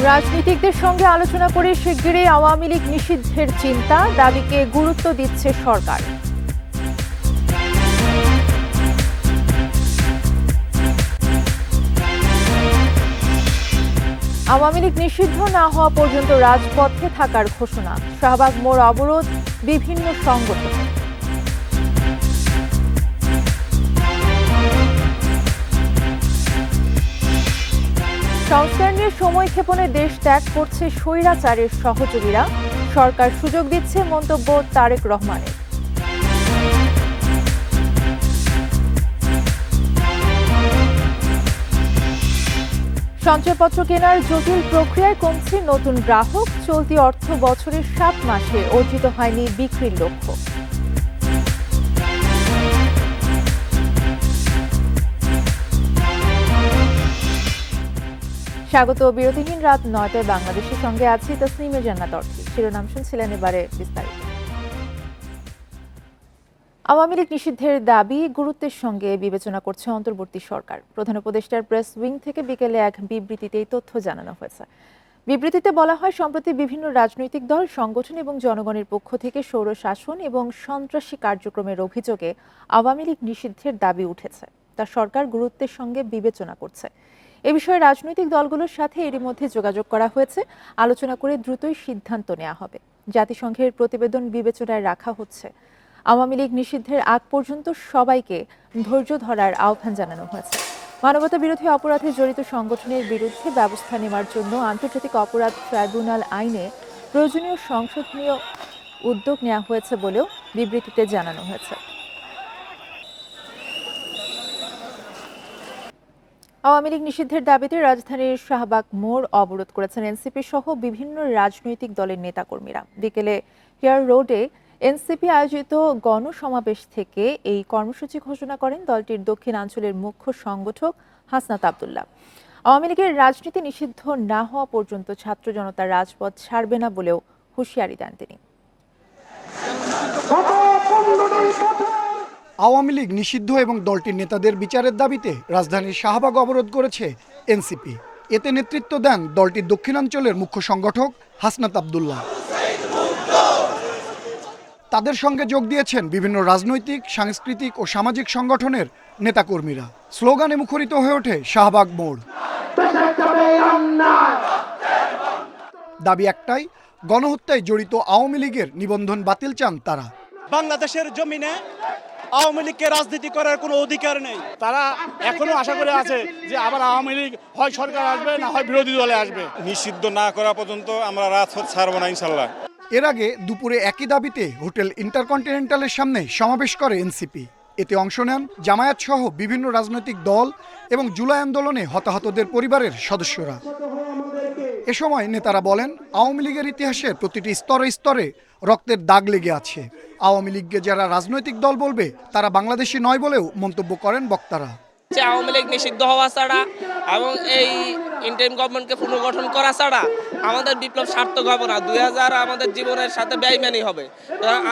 রাজনীতিকদের সঙ্গে আলোচনা করে শিগগিরই আওয়ামী লীগ নিষিদ্ধের চিন্তা, দাবিকে গুরুত্ব দিচ্ছে সরকার। আওয়ামী লীগ নিষিদ্ধ না হওয়া পর্যন্ত রাজপথে থাকার ঘোষণা, শাহবাগ মোড় অবরোধ বিভিন্ন সংগঠন। সংস্কার নিয়ে সময় ক্ষেপণে দেশ ত্যাগ করছে স্বৈরাচারের সহযোগীরা, সরকার সুযোগ দিচ্ছে মন্তব্য তারেক রহমানের। সঞ্চয়পত্র কেনার জটিল প্রক্রিয়ায় কমছে নতুন গ্রাহক, চলতি অর্থ বছরের 7 মাসে অর্জিত হয়নি বিক্রির লক্ষ্য। স্বাগত বিরতিহীন রাত 9টায় বাংলাদেশের সঙ্গে আছি তসনিমে জান্নাত অর্থী। শিরোনাম শুনছিলেন, এবারে বিস্তারিত। আওয়ামী লীগ নিষিদ্ধের দাবি গুরুত্বের সঙ্গে বিবেচনা করছে অন্তর্বর্তী সরকার। প্রধান উপদেষ্টার প্রেস উইং থেকে বিকেলে এক বিবৃতিতে এই তথ্য জানানো হয়েছে। বিবৃতিতে বলা হয়, সম্প্রতি বিভিন্ন রাজনৈতিক দল, সংগঠন এবং জনগণের পক্ষ থেকে সৌর শাসন এবং সন্ত্রাসী কার্যক্রমের অভিযোগে আওয়ামী লীগ নিষিদ্ধের দাবি উঠেছে, তা সরকার গুরুত্বের সঙ্গে বিবেচনা করছে। এ বিষয়ে রাজনৈতিক দলগুলোর সাথে এরই মধ্যে যোগাযোগ করা হয়েছে, আলোচনা করে দ্রুতই সিদ্ধান্ত নেওয়া হবে। জাতিসংঘের প্রতিবেদন বিবেচনায় রাখা হচ্ছে। আওয়ামী লীগ নিষিদ্ধের আগ পর্যন্ত সবাইকে ধৈর্য ধরার আহ্বান জানানো হয়েছে। মানবতা বিরোধী অপরাধে জড়িত সংগঠনের বিরুদ্ধে ব্যবস্থা নেওয়ার জন্য আন্তর্জাতিক অপরাধ ট্রাইব্যুনাল আইনে প্রয়োজনীয় সংশোধনীয় উদ্যোগ নেওয়া হয়েছে বলেও বিবৃতিতে জানানো হয়েছে। আওয়ামী লীগ নিষিদ্ধের দাবিতে রাজধানীর শাহবাগ মোড় অবরোধ করেছেন এনসিপি সহ বিভিন্ন রাজনৈতিক দলের নেতাকর্মীরা। বিকেলে হেয়ার রোডে এনসিপি আয়োজিত গণসমাবেশ থেকে এই কর্মসূচি ঘোষণা করেন দলটির দক্ষিণাঞ্চলের মুখ্য সংগঠক হাসনাত আব্দুল্লাহ। আওয়ামী লীগের রাজনীতি নিষিদ্ধ না হওয়া পর্যন্ত ছাত্র জনতা রাজপথ ছাড়বে না বলেও হুঁশিয়ারি দেন তিনি। আওয়ামী লীগ নিষিদ্ধ এবং দলটির নেতাদের বিচারের দাবিতে রাজধানীর শাহবাগ অবরোধ করেছে এনসিপি। এতে নেতৃত্ব দেন দলটির দক্ষিণাঞ্চলের মুখ্য সংগঠক হাসনাত আব্দুল্লাহ। তাদের সঙ্গে যোগ দিয়েছেন বিভিন্ন রাজনৈতিক, সাংস্কৃতিক ও সামাজিক সংগঠনের নেতাকর্মীরা। স্লোগানে মুখরিত হয়ে ওঠে শাহবাগ মোড়। দাবি একটাই, গণহত্যায় জড়িত আওয়ামী লীগের নিবন্ধন বাতিল চান তারা। বাংলাদেশের জমিনে আওয়ামী লীগকে রাজনীতি করার কোনো অধিকার নেই। তারা এখনো আশা করে আছে যে আবার আওয়ামী লীগ হয় সরকার আসবে না হয় বিরোধী দলে আসবে। নিষিদ্ধ না করা পর্যন্ত আমরা রাজপথ ছাড়বো না ইনশাল্লাহ। এর আগে দুপুরে একই দাবিতে হোটেল ইন্টারকন্টিনেন্টালের সামনে সমাবেশ করে এনসিপি। এতে অংশ নেন জামায়াত সহ বিভিন্ন রাজনৈতিক দল এবং জুলাই আন্দোলনে হতাহতদের পরিবারের সদস্যরা। এ সময় নেতারা বলেন, আওয়ামী লীগের ইতিহাসের প্রতিটি স্তরে স্তরে রক্তের দাগ লেগে আছে। আওয়ামী লীগকে যারা রাজনৈতিক দল বলবে তারা বাংলাদেশি নয় বলেও মন্তব্য করেন বক্তারা। আওয়ামী লীগ নিষিদ্ধ হওয়া ছাড়া এবং এই ইন্টারিম গভর্নমেন্টকে পুনর্গঠন করা ছাড়া আমাদের বিপ্লব সার্থক হবে না। 2000 আমাদের জীবনের সাথে বেইমানি হবে।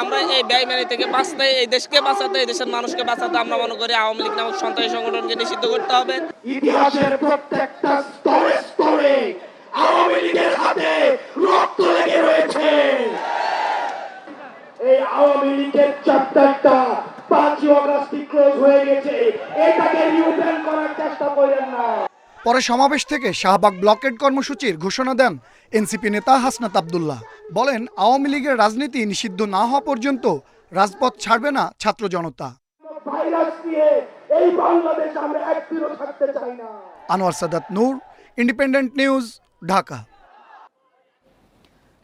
আমরা এই বেইমানি থেকে বাঁচতে, এই দেশকে বাঁচাতে, এই দেশের মানুষকে বাঁচাতে আমরা মনে করি আওয়ামী লীগ নামক সন্ত্রাসী সংগঠনকে নিষিদ্ধ করতে হবে। ইতিহাসের প্রত্যেকটা স্তরে স্তরে আওয়ামী লীগের হাতে রক্ত লেগে রয়েছে। এই আওয়ামী লীগের চ্যাপ্টারটা 5ই আগস্ট ক্লোজ হয়ে গেছে, এটাকে রিওপেন করার চেষ্টা করেন না। পরে সমাবেশ থেকে শাহবাগ ব্লকেড কর্মসূচির ঘোষণা দেন এনসিপি নেতা হাসনাত আব্দুল্লাহ। বলেন, আওয়ামী লীগের রাজনীতি নিষিদ্ধ না হওয়া পর্যন্ত রাজপথ ছাড়বে না ছাত্র জনতা। ভাইরাস নিয়ে এই বাংলাদেশ আমরা একদিনও থাকতে চাই না। আনোয়ার সাদাত নূর, ইন্ডিপেন্ডেন্ট নিউজ, ঢাকা।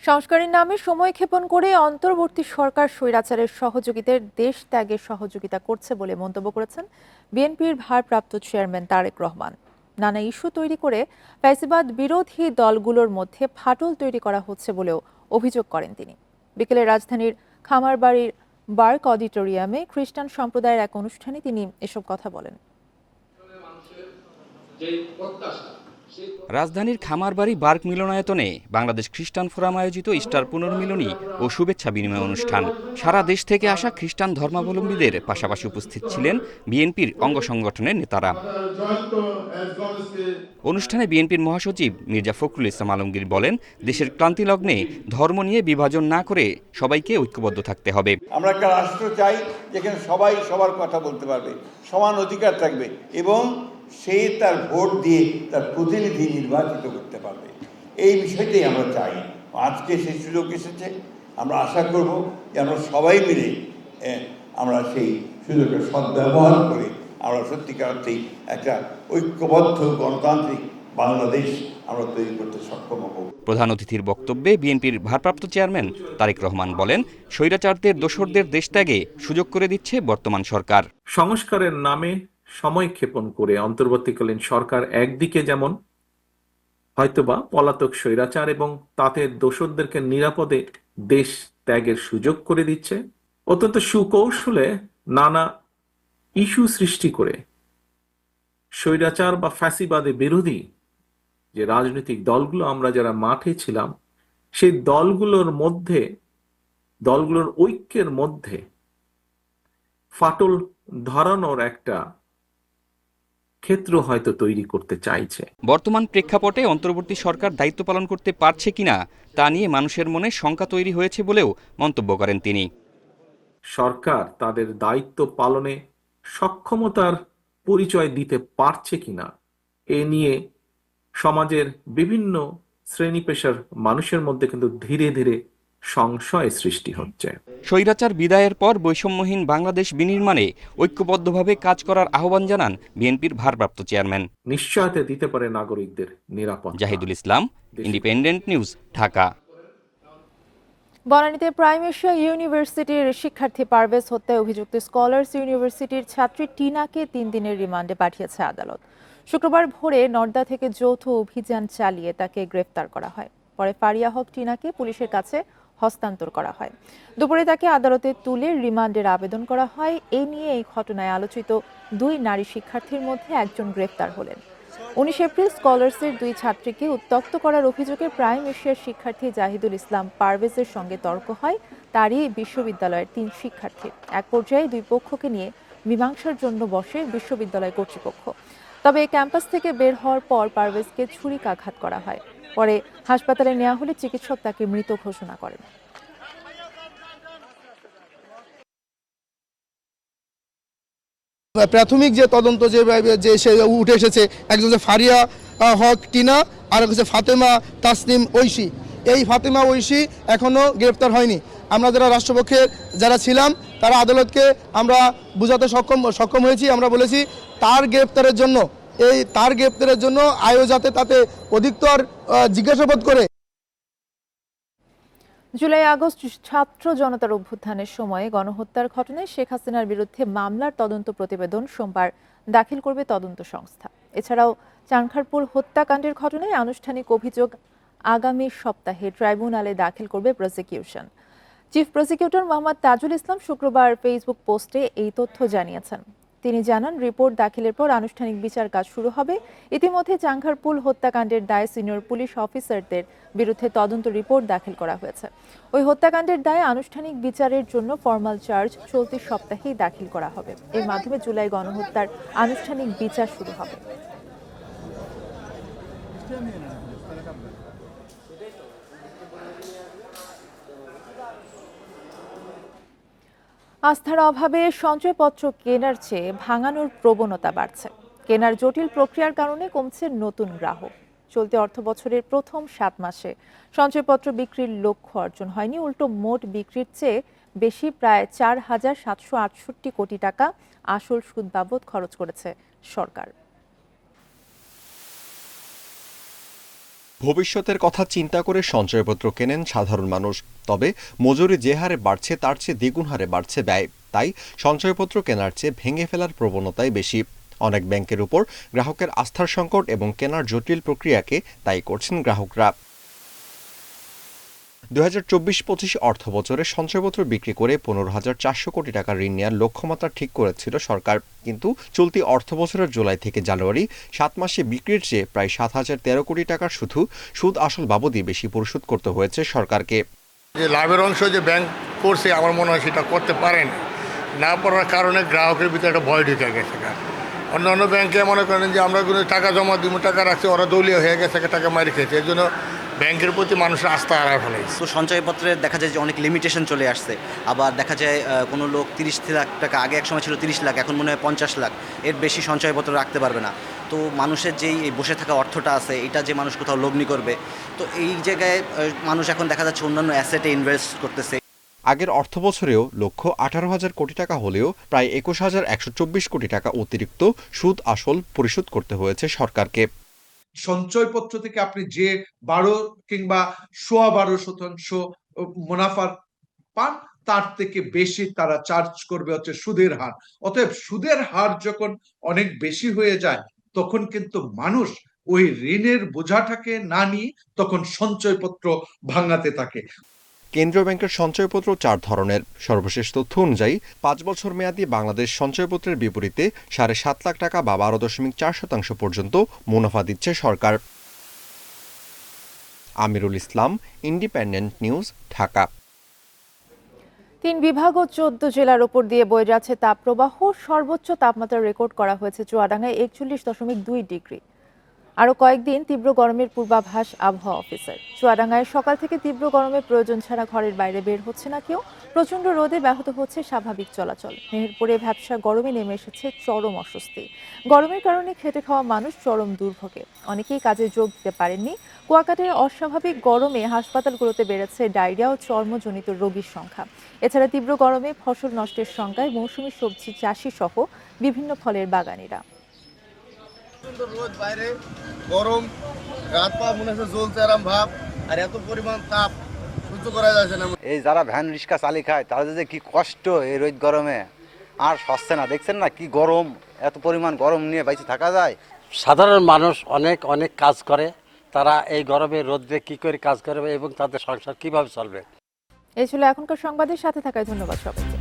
সংস্কারের নামে সময় ক্ষেপণ করে অন্তর্বর্তী সরকার স্বৈরাচারের সহযোগীদের দেশ ত্যাগের সহযোগিতা করছে বলে মন্তব্য করেছেন বিএনপির ভারপ্রাপ্ত চেয়ারম্যান তারেক রহমান। নানা ইস্যু তৈরি করে ফ্যাসিবাদ বিরোধী দলগুলোর মধ্যে ফাটল তৈরি করা হচ্ছে বলেও অভিযোগ করেন তিনি। বিকেলে রাজধানীর খামারবাড়ির বার্ক অডিটোরিয়ামে খ্রিস্টান সম্প্রদায়ের এক অনুষ্ঠানে তিনি এসব কথা বলেন। রাজধানীর খামারবাড়ি বার্ক মিলনায়তনে বাংলাদেশ খ্রিস্টান ফোরাম আয়োজিত ইস্টার পুনর্মিলনী ও শুভেচ্ছা বিনিময় অনুষ্ঠান। সারা দেশ থেকে আসা খ্রিস্টান ধর্মাবলম্বীদের পাশাপাশি উপস্থিত ছিলেন বিএনপির অঙ্গ সংগঠনের নেতারা। অনুষ্ঠানে বিএনপির মহাসচিব মির্জা ফখরুল ইসলাম আলমগীর বলেন, দেশের ক্লান্তিলগ্নে ধর্ম নিয়ে বিভাজন না করে সবাইকে ঐক্যবদ্ধ থাকতে হবে। আমরা একটা রাষ্ট্র চাই যেখানে সবাই সবার কথা বলতে পারবে, সমান অধিকার থাকবে এবং সে তার ভোট দিয়ে তার প্রতিনিধি নির্বাচিত করতে পারবে। এই বিষয়টাই আমরা চাই। আজকে সেই সুযোগ এসেছে, আমরা আশা করব যে আমরা সবাই মিলে আমরা সেই সুযোগের সদ্ব্যবহার করে আমরা সত্যিকার অর্থেই একটা ঐক্যবদ্ধ গণতান্ত্রিক বাংলাদেশ আমরা তৈরি করতে সক্ষম হব। প্রধান অতিথির বক্তব্যে বিএনপির ভারপ্রাপ্ত চেয়ারম্যান তারেক রহমান বলেন, স্বৈরাচারদের দোসরদের দেশত্যাগে সুযোগ করে দিচ্ছে বর্তমান সরকার। সংস্কারের নামে সময় ক্ষেপণ করে অন্তর্বর্তীকালীন সরকার একদিকে যেমন হয়তোবা পলাতক স্বৈরাচার এবং তাদের দোসরদেরকে নিরাপদে দেশ ত্যাগের সুযোগ করে দিচ্ছে, অত্যন্ত সুকৌশলে নানা ইস্যু সৃষ্টি করে স্বৈরাচার বা ফ্যাসিবাদে বিরোধী যে রাজনৈতিক দলগুলো আমরা যারা মাঠে ছিলাম, সেই দলগুলোর ঐক্যের মধ্যে ফাটল ধরানোর একটা ক্ষেত্র হয়তো তৈরি করতে চাইছে। বর্তমান প্রেক্ষাপটে অন্তর্বর্তী সরকার দায়িত্ব পালন করতে পারছে কিনা তা নিয়ে মানুষের মনে শঙ্কা তৈরি হয়েছে বলেও মন্তব্য করেন তিনি। সরকার তাদের দায়িত্ব পালনে সক্ষমতার পরিচয় দিতে পারছে কিনা এ নিয়ে সমাজের বিভিন্ন শ্রেণী পেশার মানুষের মধ্যে কিন্তু ধীরে ধীরে সংশয় সৃষ্টি হচ্ছে। স্বৈরাচার বিদায়ের পর বৈষম্যহীন বাংলাদেশ বিনির্মাণে ঐক্যবদ্ধভাবে কাজ করার আহ্বান জানান বিএনপির ভারপ্রাপ্ত চেয়ারম্যান। নিশ্চয়তা দিতে পারে নাগরিকদের নিরাপত্তা। Zahidul Islam, Independent News, Dhaka. বনানীতে প্রাইম এশিয়া ইউনিভার্সিটির শিক্ষার্থী পারভেজ হত্যায় অভিযুক্ত স্কলার্স ইউনিভার্সিটির ছাত্রী টিনাকে 3 দিনের রিমান্ডে পাঠিয়েছে আদালত। শুক্রবার ভোরে নর্দা থেকে যৌথ অভিযান চালিয়ে তাকে গ্রেফতার করা হয়। পরে ফারিয়া হক টিনাকে পুলিশের কাছে হস্তান্তর করা হয়। দুপুরে তাকে আদালতে তুলে রিমান্ডের আবেদন করা হয়। এই নিয়ে এই ঘটনায় আলোচিত 2 নারী শিক্ষার্থীর মধ্যে একজন গ্রেফতার হলেন। 19 এপ্রিল স্কলার্সের 2 ছাত্রীকে উত্ত্যক্ত করার অভিযোগে প্রাইম এশিয়ার শিক্ষার্থী জাহিদুল ইসলাম পারভেজের সঙ্গে তর্ক হয় তারই বিশ্ববিদ্যালয়ের 3 শিক্ষার্থী। এক পর্যায়ে 2 পক্ষকে নিয়ে মীমাংসার জন্য বসে বিশ্ববিদ্যালয় কর্তৃপক্ষ। তবে ক্যাম্পাস থেকে বের হওয়ার পর পারভেজকে ছুরিকাঘাত করা হয়। পরে হাসপাতালে নেওয়া হলে চিকিৎসক তাকে মৃত ঘোষণা করেন। প্রাথমিক যে তদন্ত যে সে উঠে এসেছে, একজন হচ্ছে ফারিয়া হক টিনা আর হচ্ছে ফাতেমা তাসনিম ঐশী। এই ফাতেমা ঐশী এখনো গ্রেপ্তার হয়নি। আমরা যারা রাষ্ট্রপক্ষের যারা ছিলাম তারা আদালতকে আমরা বোঝাতে সক্ষম হয়েছি। আমরা বলেছি তার গ্রেপ্তারের জন্য আয়ও যাতে তাতে অধিকতর জিজ্ঞাসাবাদ করে। জুলাই আগস্ট ছাত্র জনতার অভ্যুত্থানের সময়ে গণহত্যার ঘটনায় শেখ হাসিনার বিরুদ্ধে মামলার তদন্ত প্রতিবেদন সোমবার দাখিল করবে তদন্ত সংস্থা। এছাড়াও চানখারপুল হত্যাকাণ্ডের ঘটনায় আনুষ্ঠানিক অভিযোগ আগামী সপ্তাহে ট্রাইব্যুনালে দাখিল করবে প্রসিকিউশন। চিফ প্রসিকিউটর মোহাম্মদ তাজুল ইসলাম শুক্রবার ফেসবুক পোস্টে এই তথ্য জানিয়েছেন। তিনি জানান, রিপোর্ট দাখিলের পর আনুষ্ঠানিক বিচার কাজ শুরু হবে। ইতিমধ্যে চানখারপুল হত্যাকাণ্ডের দায়ে সিনিয়র পুলিশ অফিসারদের বিরুদ্ধে তদন্ত রিপোর্ট দাখিল করা হয়েছে। ওই হত্যাকাণ্ডের দায়ে আনুষ্ঠানিক বিচারের জন্য ফরমাল চার্জ চলতি সপ্তাহেই দাখিল করা হবে। এর মাধ্যমে জুলাই গণহত্যার আনুষ্ঠানিক বিচার শুরু হবে। আস্থার অভাবে সঞ্চয়পত্র কেনার চেয়ে ভাঙানোর প্রবণতা বাড়ছে। কেনার জটিল প্রক্রিয়ার কারণে কমছে নতুন গ্রাহক। চলতি অর্থবছরের প্রথম 7 মাসে সঞ্চয়পত্র বিক্রির লক্ষ্য অর্জন হয়নি। উল্টো মোট বিক্রির চেয়ে বেশি প্রায় 4,768 কোটি টাকা আসল সুদ বাবদ খরচ করেছে সরকার। ভবিষ্যতের কথা চিন্তা করে সঞ্চয়পত্র কেনেন সাধারণ মানুষ। তবে মজুরি যে হারে বাড়ছে তার চেয়ে দ্বিগুণ হারে বাড়ছে ব্যয়। তাই সঞ্চয়পত্র কেনার চেয়ে ভেঙে ফেলার প্রবণতাই বেশি। অনেক ব্যাংকের উপর গ্রাহকের আস্থার সংকট এবং কেনার জটিল প্রক্রিয়াকে দায়ী করছেন গ্রাহকরা। 2024-25 অর্থ বছরে সঞ্চয়পত্র বিক্রি করে 15,400 কোটি টাকা ঋণ নেওয়ার লক্ষ্যমাত্রা ঠিক করেছিল সরকার, কিন্তু চলতি অর্থ বছরের জুলাই থেকে জানুয়ারি 7 মাসে বিক্রির চেয়ে প্রায় 7,013 কোটি টাকার শুধু সুদ আসল বাবদই বেশি পরিশোধ করতে হয়েছে সরকারকে। যে লাভের অংশ যে ব্যাংক করছে আমার মনে হয় সেটা করতে পারেন না পারার কারণে গ্রাহকের ভিতরে একটা ভয় ঢুকে গেছে। অন্যান্য ব্যাংকে মনে করেন যে আমরা কোনো টাকা জমা দিব, টাকা রাখছি, ওরা দলীয় হয়ে গেছে, টাকা মারি খেয়েছে, এর জন্য ব্যাংকের প্রতি মানুষের আস্থা হারায় ফেলেছে। তো সঞ্চয়পত্রে দেখা যায় যে অনেক লিমিটেশন চলে আসছে, আবার দেখা যায় কোনো লোক 30 লাখ টাকা, আগে এক সময় ছিল 30 লাখ, এখন মনে হয় 50 লাখ, এর বেশি সঞ্চয়পত্র রাখতে পারবে না। তো মানুষের যেই এই বসে থাকা অর্থটা আছে, এটা যে মানুষ কোথাও লগ্নি করবে, তো এই জায়গায় মানুষ এখন দেখা যাচ্ছে অন্যান্য অ্যাসেটে ইনভেস্ট করতেছে। আগের অর্থ বছরেও লক্ষ্য 18,000 কোটি টাকা হলেও প্রায় 21,124 কোটি টাকা অতিরিক্ত সুদ আসল পরিশোধ করতে হয়েছে সরকারকে। সঞ্চয়পত্র থেকে আপনি যে 12 কিংবা 12.25% মুনাফা পান, তার থেকে বেশি তারা চার্জ করবে হচ্ছে সুদের হার। অতএব সুদের হার যখন অনেক বেশি হয়ে যায়, তখন কিন্তু মানুষ ওই ঋণের বোঝাটাকে না নিয়ে তখন সঞ্চয়পত্র ভাঙাতে থাকে। কেন্দ্রীয় ব্যাংকের সঞ্চয়পত্র 4 ধরনের। সর্বশেষ তথ্য অনুযায়ী 5 বছর মেয়াদী বাংলাদেশ সঞ্চয়পত্রের বিপরীতে 7.5 লাখ টাকা বা 12.4% পর্যন্ত মুনাফা দিচ্ছে সরকার। Amirul Islam, Independent News, Dhaka. 3 বিভাগ ও 14 জেলার উপর দিয়ে বয়ে যাচ্ছে তাপপ্রবাহ। সর্বোচ্চ তাপমাত্রা রেকর্ড করা হয়েছে চুয়াডাঙ্গায় 41.2 ডিগ্রি। আরও কয়েকদিন তীব্র গরমের পূর্বাভাস আবহাওয়া অফিসের। চুয়াডাঙ্গায় সকাল থেকে তীব্র গরমে প্রয়োজন ছাড়া ঘরের বাইরে বের হচ্ছে না কেউ। প্রচণ্ড রোদে ব্যাহত হচ্ছে স্বাভাবিক চলাচল। মেহেরপুরে ভ্যাপসা গরমে নেমে এসেছে চরম অস্বস্তি। গরমের কারণে খেটে খাওয়া মানুষ চরম দুর্ভোগে, অনেকেই কাজে যোগ দিতে পারেননি। কুয়াকাটায় অস্বাভাবিক গরমে হাসপাতালগুলোতে বেড়েছে ডায়রিয়া ও চর্মজনিত রোগীর সংখ্যা। এছাড়া তীব্র গরমে ফসল নষ্টের শঙ্কায় মৌসুমী সবজি চাষি সহ বিভিন্ন ফলের বাগানিরা। রোদ বাইরে, গরম, রাত পা মনে হচ্ছে জ্বলছে আরাম ভাব, আর এত পরিমাণ তাপ সহ্য করা যাচ্ছে না। এই যারা ভ্যান রিক্সা চালিয়ে খায় তাদের যে কি কষ্ট এই রোদ গরমে, আর সচ্ছে না। দেখছেন না কি গরম, এত পরিমাণ গরম নিয়ে বাইরে থাকা যায়? সাধারণ মানুষ অনেক কাজ করে, তারা এই গরমে রোদে কি করে কাজ করবে এবং তাদের সংসার কিভাবে চলবে। এই ছিল এখনকার সংবাদের সাথে থাকায় ধন্যবাদ সবাইকে।